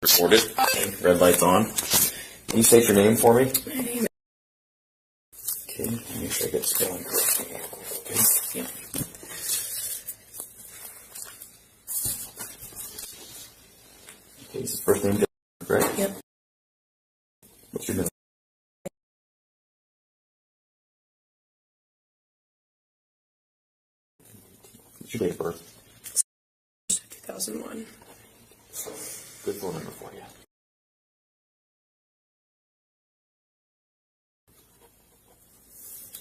Recorded. Red light's on. Can you state your name for me? My name Okay, make sure I get the spelling correct. Okay. yeah. Okay, this is first name, right? Yep. What's your middle? What's your date of birth? 2001. Good phone number for you.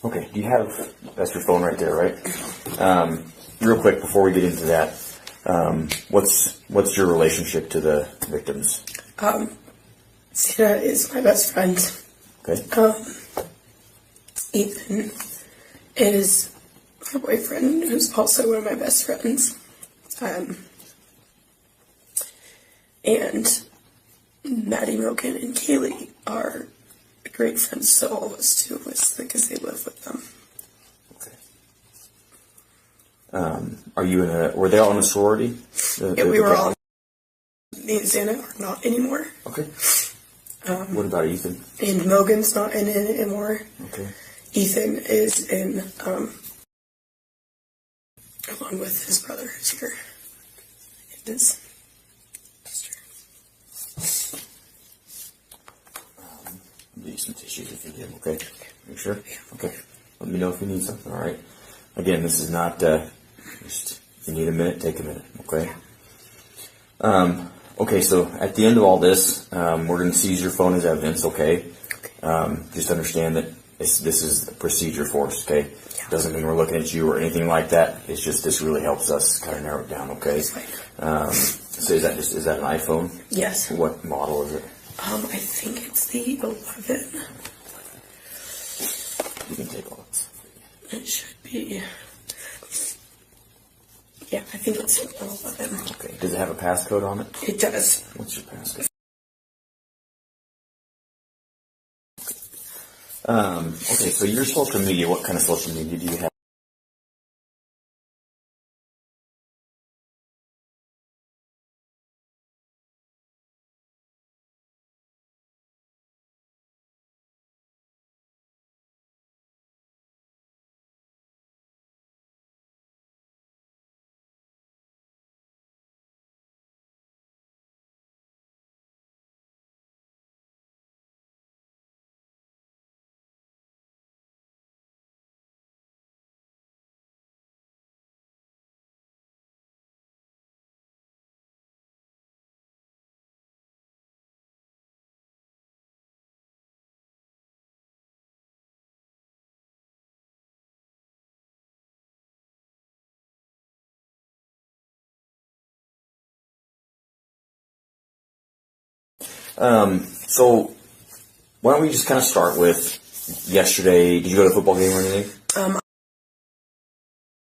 Okay, do you have, that's your phone right there, right? Real quick, before we get into that, what's your relationship to the victims? Sarah is my best friend. Okay. Ethan is her boyfriend, who's also one of my best friends. And Maddie Milken and Kaylee are great friends to all of us too, because they live with them. Okay. Are you were they all in a sorority? Yeah, we were all. Me and Xana are not anymore. Okay. What about Ethan? And Milgen's not in it anymore. Okay. Ethan is in, along with his brother who's here. And his sister. I'll give you some tissues if you need them, okay? You sure? Yeah. Okay. Let me know if you need something, alright? Again, this is not, just, if you need a minute, take a minute, okay? Okay, so at the end of all this, we're going to seize your phone as evidence, okay? Just understand that this is a procedure for us, okay? Yeah. Doesn't mean we're looking at you or anything like that. It's just this really helps us kind of narrow it down, okay? So is that an iPhone? Yes. What model is it? I think it's the 11. You can take all this. It should be. Yeah, I think it's an 11. Okay. Does it have a passcode on it? It does. What's your passcode? Okay, so your social media, what kind of social media do you have? So why don't we just kind of start with yesterday? Did you go to a football game or anything?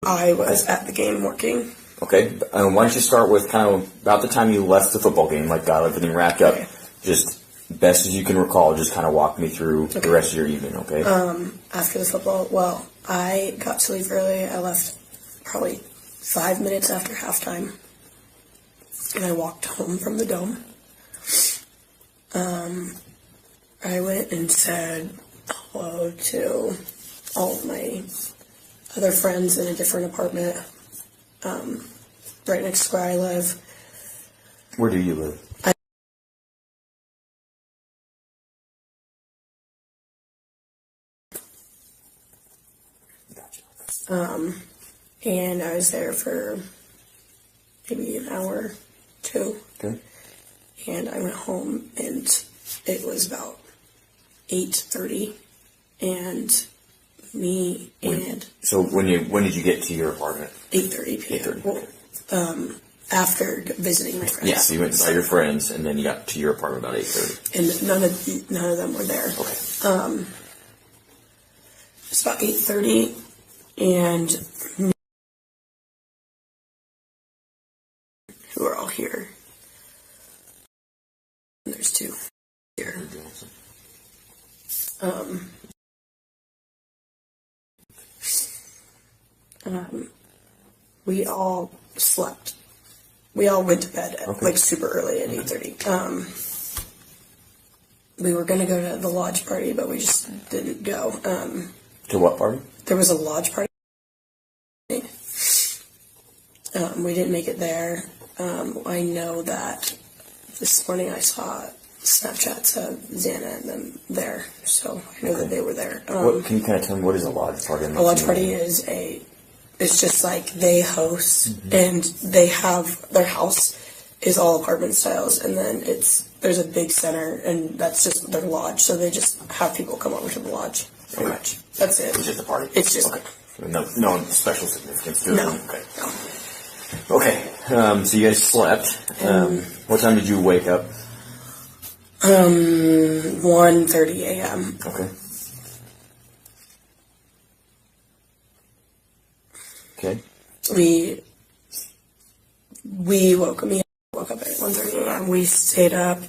I was at the game working. Okay. Why don't you start with kind of about the time you left the football game, like got everything wrapped up, just best as you can recall, just kind of walk me through the rest of your evening, okay? After the football, well, I got to leave early. I left probably 5 minutes after halftime. And I walked home from the Dome. I went and said hello to all of my other friends in a different apartment, right next to where I live. Where do you live? Gotcha. And I was there for maybe an hour or two. Okay. And I went home, and it was about 8:30, and me and... So when did you get to your apartment? 8:30 p.m. 8:30. Well, after visiting my friends. Yeah, so you went and saw your friends, and then you got to your apartment about 8:30. And none of them were there. Okay. It's about 8:30, and who are all here. And there's two here. We all slept We all went to bed at, like, super early at 8:30. We were going to go to the lodge party, but we just didn't go. To what party? There was a lodge party. We didn't make it there. I know that this morning I saw Snapchats of Xana and them there, so I know that they were there. What, can you kind of tell me what is a lodge party? A lodge party is it's just like they host, and they have, their house is all apartment styles, and then there's a big center, and that's just their lodge, so they just have people come over to the lodge, pretty much. That's it. It's just a party? It's just... Okay. No special significance to it? No. Okay. Okay, so you guys slept. What time did you wake up? 1:30 a.m. Okay. Okay. We woke up at 1:30 a.m. We stayed up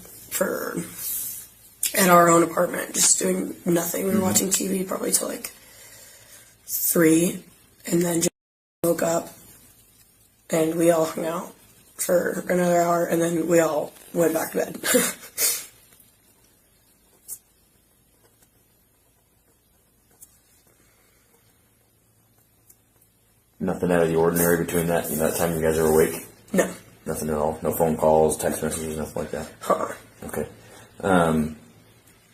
at our own apartment, just doing nothing. We were watching TV probably till like 3, and then just woke up, and we all hung out for another hour, and then we all went back to bed. Nothing out of the ordinary between that time you guys are awake? No. Nothing at all? No phone calls, text messages, nothing like that? Okay.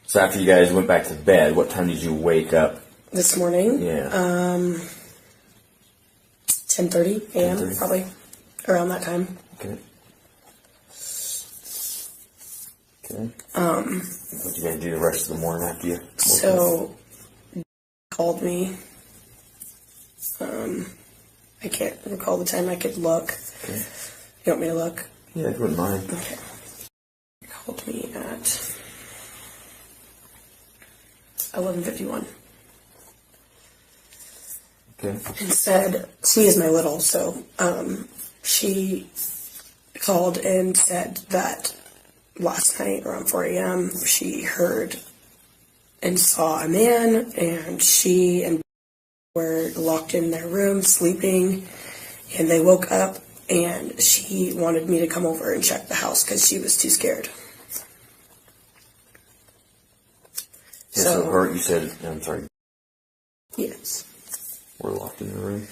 So after you guys went back to bed, what time did you wake up? This morning? Yeah. 10:30 a.m. 10:30? Probably. Around that time. Okay. What did you guys do the rest of the morning after you woke up? So, called me. I can't recall the time. I could look. Okay. You want me to look? Yeah, if you wouldn't mind. Okay. He called me at 11:51. Okay. And said, she is my little, so she called and said that last night around 4 a.m. she heard and saw a man, and she and were locked in their room sleeping, and they woke up, and she wanted me to come over and check the house because she was too scared. Yeah, so her, you said, I'm sorry. Yes. We're locked in the room.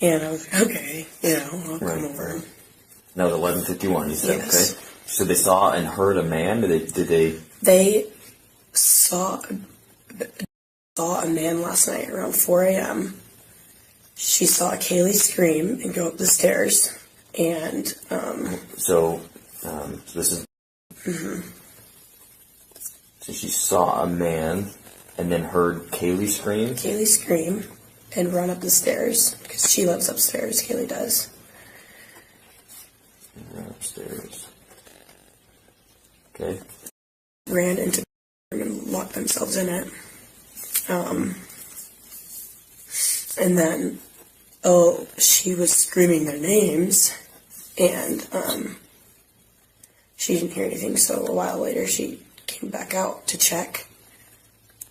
And I was like, okay, I'll come over. That was 11:51. You said, Yes. okay. So they saw and heard a man. Did they? They saw a man last night around 4 a.m. She saw Kaylee scream and go up the stairs, and So this is. So she saw a man, and then heard Kaylee scream. Kaylee scream and run up the stairs because she lives upstairs. Kaylee does. Run upstairs. Okay. Ran into the room and locked themselves in it. And then, she was screaming their names, and she didn't hear anything. So a while later, she came back out to check,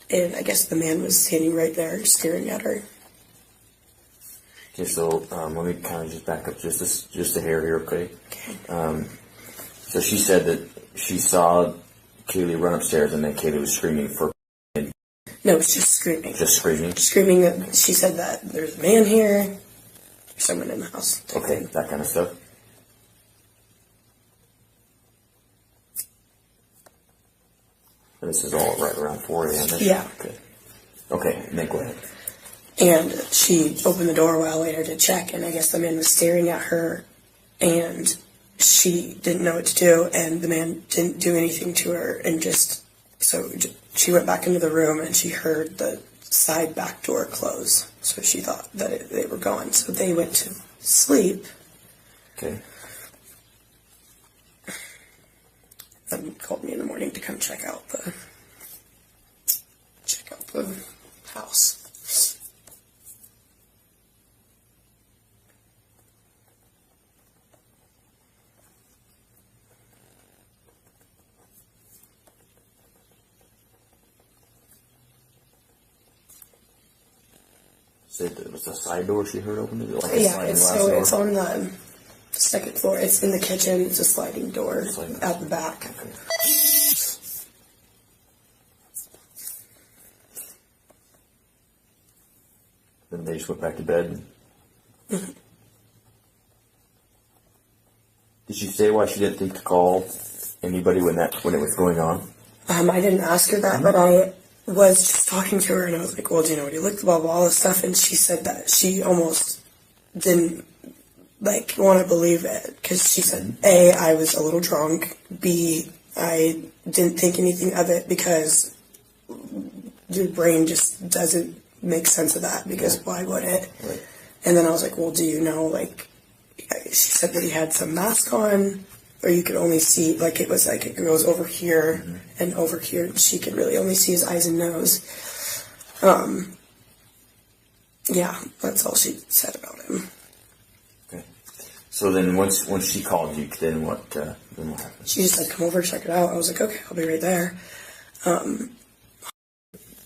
and I guess the man was standing right there, staring at her. Okay, so let me kind of just back up just a hair here, okay? Okay. So she said that she saw Kaylee run upstairs, and then Kaylee was screaming for. No, it's just screaming. Just screaming. Screaming that she said that there's a man here, there's someone in the house. Okay, that kind of stuff. And this is all right around 4 a.m. Yeah. Okay. Okay, and then go ahead. And she opened the door a while later to check, and I guess the man was staring at her, and she didn't know what to do, and the man didn't do anything to her, and she went back into the room, and she heard the side back door close, so she thought that they were gone, so they went to sleep. Okay. And called me in the morning to come check out the house. Said it was a side door she heard open. Like a Yeah, sliding it's glass door? it's on the Second floor. It's in the kitchen. It's a sliding door out the back. Okay. Then they just went back to bed. Mm-hmm. Did she say why she didn't think to call anybody when it was going on? I didn't ask her that, but I was just talking to her, and I was like, well, do you know what he looked, blah, blah, all this stuff, and she said that she almost didn't, like, want to believe it, because she said, A, I was a little drunk, B, I didn't think anything of it, because your brain just doesn't make sense of that, because why would it? Right. And then I was like, well, do you know, like, she said that he had some mask on, or you could only see, like, it was like it goes over here and over here, and she could really only see his eyes and nose. Yeah, that's all she said about him. Okay. So then once she called you, then what happened? She just said, come over, check it out. I was like, okay, I'll be right there.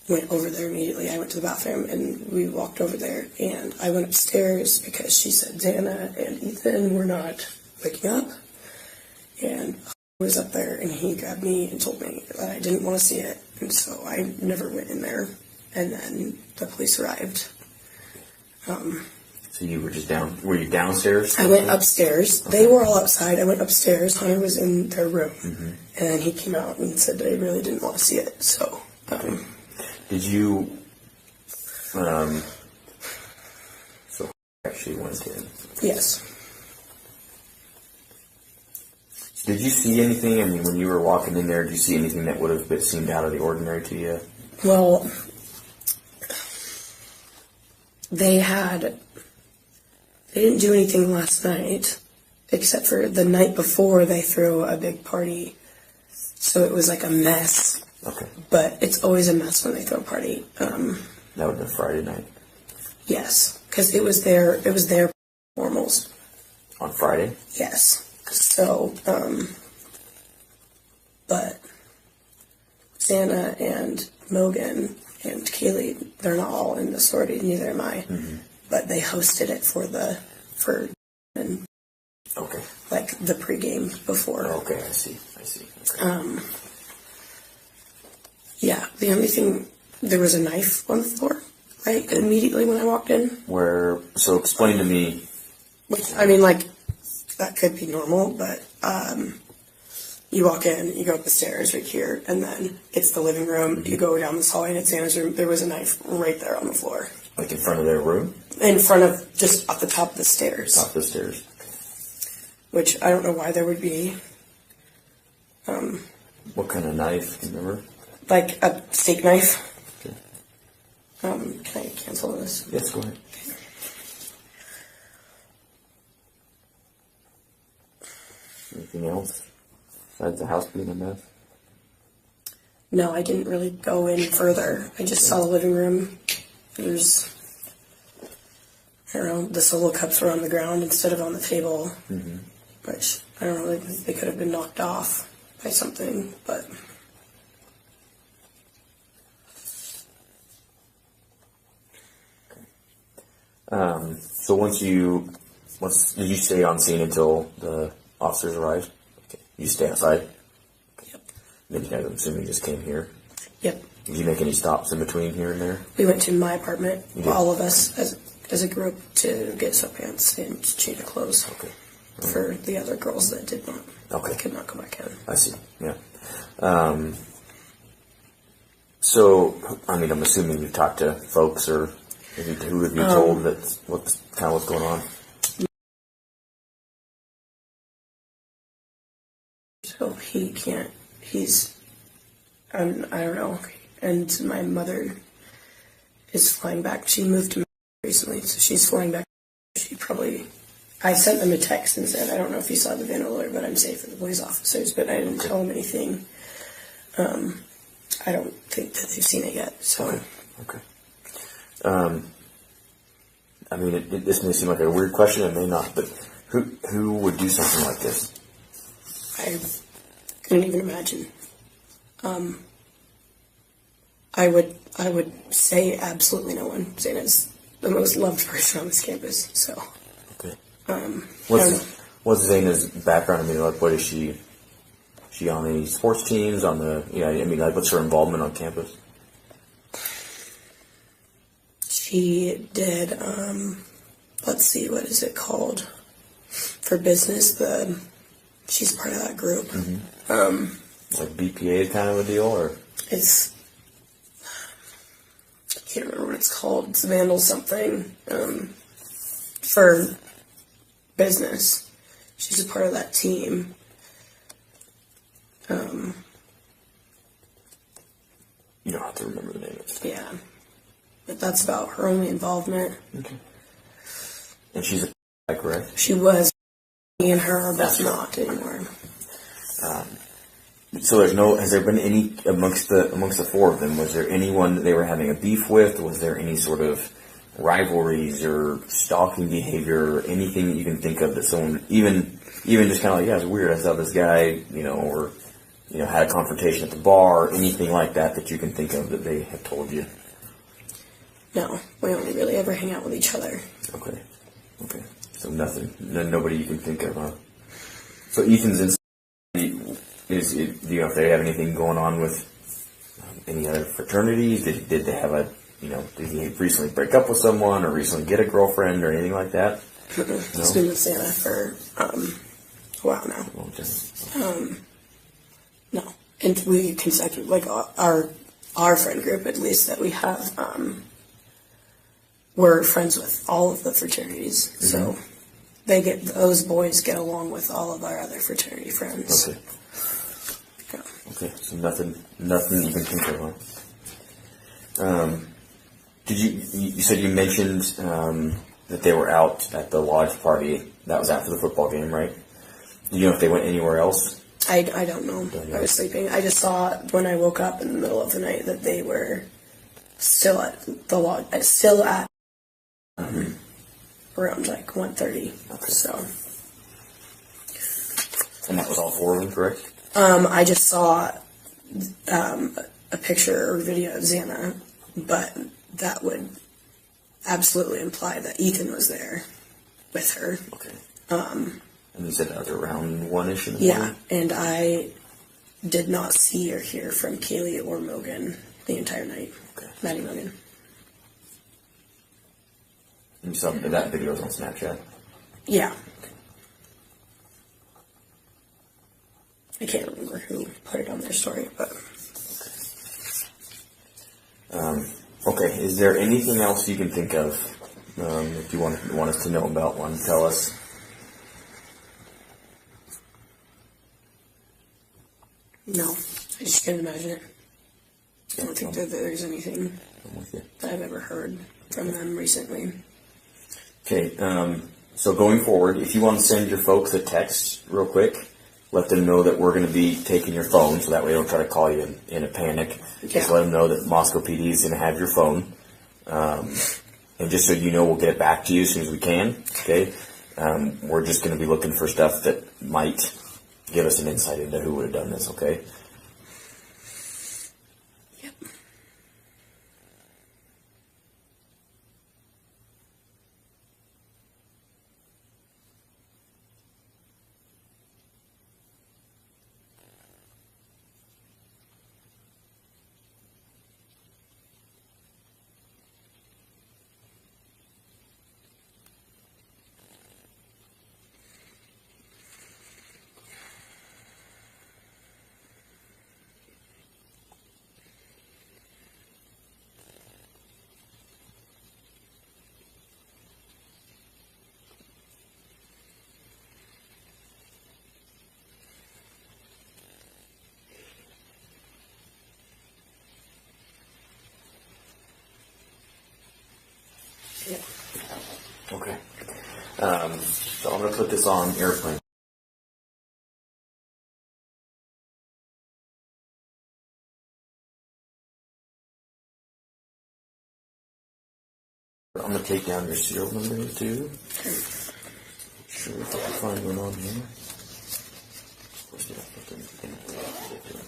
Went over there immediately. I went to the bathroom, and we walked over there, and I went upstairs because she said Xana and Ethan were not waking up, and I was up there, and he grabbed me and told me that I didn't want to see it, and so I never went in there, and then the police arrived. So you were just were you downstairs? I went upstairs. Okay. They were all outside. I went upstairs. Hunter was in their room, and then he came out and said that I really didn't want to see it, so... Did you, so actually went in? Yes. Did you see anything, I mean, when you were walking in there, did you see anything that would have seemed out of the ordinary to you? Well, they didn't do anything last night, except for the night before they threw a big party, so it was like a mess. Okay. But it's always a mess when they throw a party. That would have been Friday night. Yes, because it was their formals. On Friday? Yes. So, but Xana and Mogan and Kaylee, they're not all in the sorority, neither am I. But they hosted it for okay. Like the pregame before. Okay, I see. Okay. Yeah, the only thing, there was a knife on the floor, right, immediately when I walked in. So explain to me. Which, I mean, like, that could be normal, but you walk in, you go up the stairs right here, and then it's the living room. You go down this hallway, and it's Xana's room. There was a knife right there on the floor. Like in front of their room? In front of, just at the top of the stairs. Top of the stairs. Which, I don't know why there would be. What kind of knife, do you remember? Like a steak knife. Okay. Can I cancel this? Yes, go ahead. Okay. Anything else besides the house being a mess? No, I didn't really go in further. I just saw the living room. There's, I don't know, the solo cups were on the ground instead of on the table. Which, I don't know, they could have been knocked off by something, but... So did you stay on scene until the officers arrived? Okay. You stay outside? Yep. Then you guys, I'm assuming, just came here? Yep. Did you make any stops in between here and there? We went to my apartment, all of us, as a group, to get sweatpants and change of clothes. Okay. For the other girls that did not. Okay. Could not go back in. I see, yeah. So, I mean, I'm assuming you've talked to folks, or who have you told that's what's going on? So he can't, I don't know, and my mother is flying back. She moved to recently, so she's flying back. I sent them a text and said, I don't know if you saw the van alert, but I'm safe with the police officers, but I didn't tell them anything. I don't think that they've seen it yet, so. Okay. I mean, this may seem like a weird question, it may not, but who would do something like this? I couldn't even imagine. I would say absolutely no one. Xana's the most loved person on this campus, so. Okay. What's Zaina's background? I mean, like, what is she? She on any sports teams? On the, I mean, like, what's her involvement on campus? She did, let's see, what is it called? For business, she's part of that group. Mm-hmm. Like BPA kind of a deal, or? It's, I can't remember what it's called. It's Vandal something, for business. She's a part of that team. You don't have to remember the name of it. Yeah. But that's about her only involvement. Okay. And she's a correct? She was. Me and her are both not anymore. So has there been any, amongst the four of them, was there anyone that they were having a beef with? Was there any sort of rivalries or stalking behavior or anything that you can think of that someone, even just kind of like, yeah, it's weird, I saw this guy, or, had a confrontation at the bar, or anything like that you can think of that they have told you? No, we only really ever hang out with each other. Okay. So nothing, nobody you can think of, huh? So Ethan's in. Do you know if they have anything going on with any other fraternities? Did they have did he recently break up with someone or recently get a girlfriend or anything like that? He's been with Santa for a while now. A long time. No, and we consecutively, like our friend group at least that we have, we're friends with all of the fraternities, so those boys get along with all of our other fraternity friends. Okay. Okay, so nothing you can think of, huh? Did you said you mentioned that they were out at the lodge party. That was after the football game, right? Do you know if they went anywhere else? I don't know. I was sleeping. I just saw when I woke up in the middle of the night that they were still at the lodge, around like 1:30. Okay. So. And that was all four of them, correct? I just saw a picture or video of Xana, but that would absolutely imply that Ethan was there with her. Okay. And you said that was around 1-ish in the Yeah, morning? and I did not see or hear from Kaylee or Mogan the entire night. Okay. Maddie Mogan. And you saw that video was on Snapchat? Yeah. I can't remember who put it on their story, but. Okay. Is there anything else you can think of if you want us to know about? Want to tell us? No, I just can't imagine it. I don't think that there's anything that I've ever heard from them recently. Okay. So going forward, if you want to send your folks a text real quick, let them know that we're going to be taking your phone, so that way they don't try to call you in a panic. Yeah. Just let them know that Moscow PD is going to have your phone. And just so you know, we'll get it back to you as soon as we can. Okay. We're just going to be looking for stuff that might give us an insight into who would have done this. Okay. Yep. Yeah. Okay. So I'm going to put this on airplane. I'm going to take down your serial number here too. Sure if I can find one on here. Of course, yeah,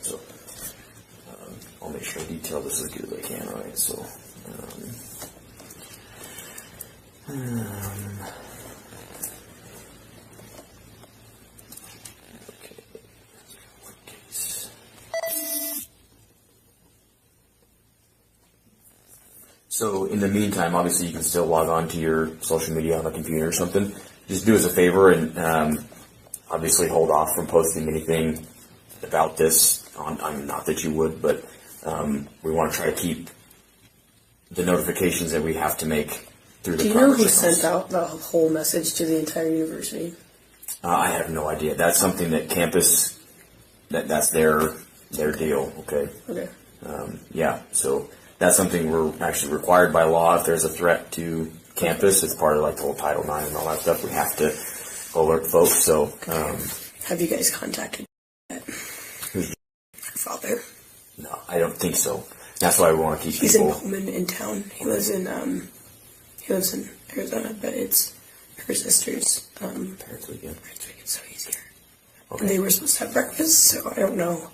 so I'll make sure I detail this as good as I can. All right, so. So in the meantime, obviously you can still log on to your social media on a computer or something. Just do us a favor and obviously hold off from posting anything about this. Not that you would, but we want to try to keep the notifications that we have to make through the. Do you know who sent out the whole message to the entire university? I have no idea. That's something that campus, that's their deal. Okay. Okay. Yeah. So that's something we're actually required by law. If there's a threat to campus, it's part of like the whole Title IX and all that stuff. We have to alert folks. So. Have you guys contacted Who's her father? No, I don't think so. That's why we want to keep He's people. in Pullman in town. He lives in Arizona, but it's her sister's Parents weekend. so he's here. Okay. And they were supposed to have breakfast, so I don't know.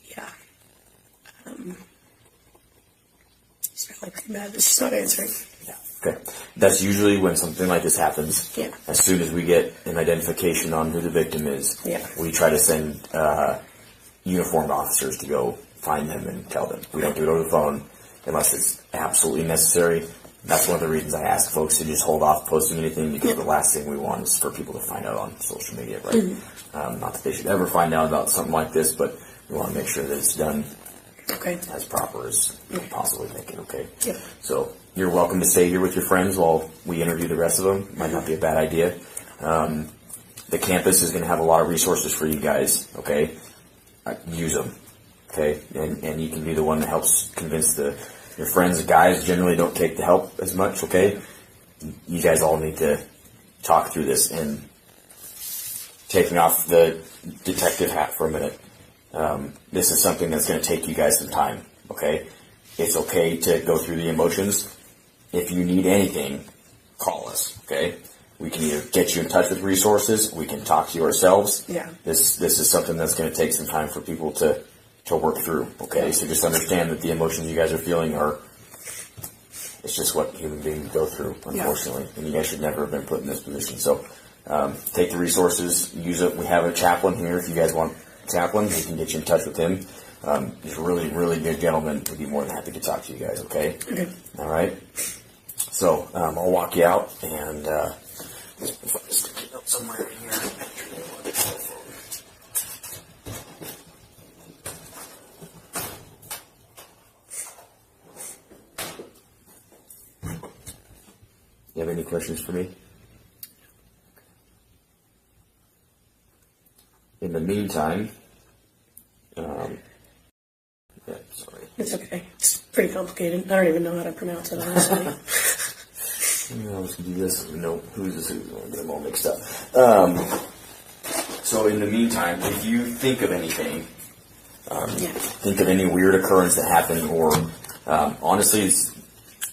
Yeah. She's probably pretty mad that she's not answering. Yeah. Okay. That's usually when something like this happens. Yeah. As soon as we get an identification on who the victim is, Yeah. we try to send uniformed officers to go find them and tell them. We don't do it over the phone unless it's absolutely necessary. That's one of the reasons I ask folks to just hold off posting anything, because the last thing we want is for people to find out on social media, right? Mm-hmm. Not that they should ever find out about something like this, but we want to make sure that it's done Okay. as proper as we can possibly make it, okay? Yep. So you're welcome to stay here with your friends while we interview the rest of them. Might not be a bad idea. The campus is going to have a lot of resources for you guys, okay? Use them, okay? And you can be the one that helps convince your friends. The guys generally don't take the help as much, okay? You guys all need to talk through this. And taking off the detective hat for a minute, this is something that's going to take you guys some time, okay? It's okay to go through the emotions. If you need anything, call us, okay? We can either get you in touch with resources, we can talk to you ourselves. Yeah. This is something that's going to take some time for people to work through, okay? So just understand that the emotions you guys are feeling it's just what human beings go through, unfortunately. And you guys should never have been put in this position. So take the resources, use it. We have a chaplain here. If you guys want a chaplain, we can get you in touch with him. He's a really, really good gentleman. We'd be more than happy to talk to you guys, okay? Okay. All right? So I'll walk you out, and if I just stick it up somewhere in here. You have any questions for me? In the meantime, yeah, sorry. It's okay. It's pretty complicated. I don't even know how to pronounce it, honestly. I was going to do this. No, who's this? Who's going to get them all mixed up. So in the meantime, if you think of anything, think of any weird occurrence that happened, or honestly, it's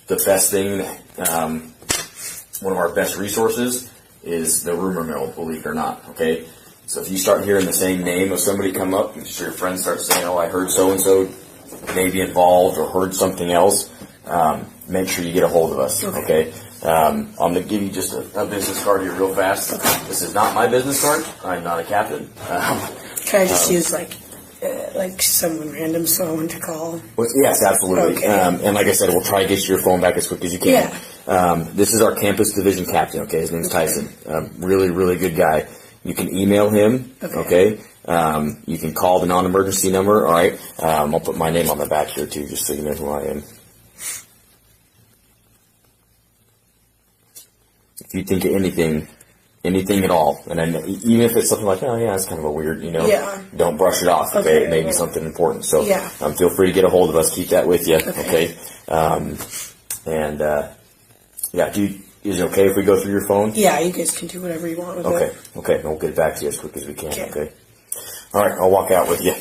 the best thing. One of our best resources is the rumor mill, believe it or not. Okay, so if you start hearing the same name of somebody come up, and your friends start saying, "Oh, I heard so and so may be involved," or heard something else, make sure you get a hold of us. Okay. I'm going to give you just a business card here real fast. This is not my business card. I'm not a captain. Can I just use like someone random phone to call? Well, yes, absolutely. Okay. And like I said, we'll try to get you your phone back as quick as you can. Yeah. This is our campus division captain. Okay, his name's Tyson. Really, really good guy. You can email him. Okay. You can call the non-emergency number. All right. I'll put my name on the back here too, just so you know who I am. If you think of anything at all, and then even if it's something like, oh yeah, it's kind of a weird, don't brush it off. Okay, it may be something important. So feel free to get a hold of us. Keep that with you. Okay. Is it okay if we go through your phone? Yeah, you guys can do whatever you want with it. Okay. We'll get back to you as quick as we can. Okay. All right, I'll walk out with you.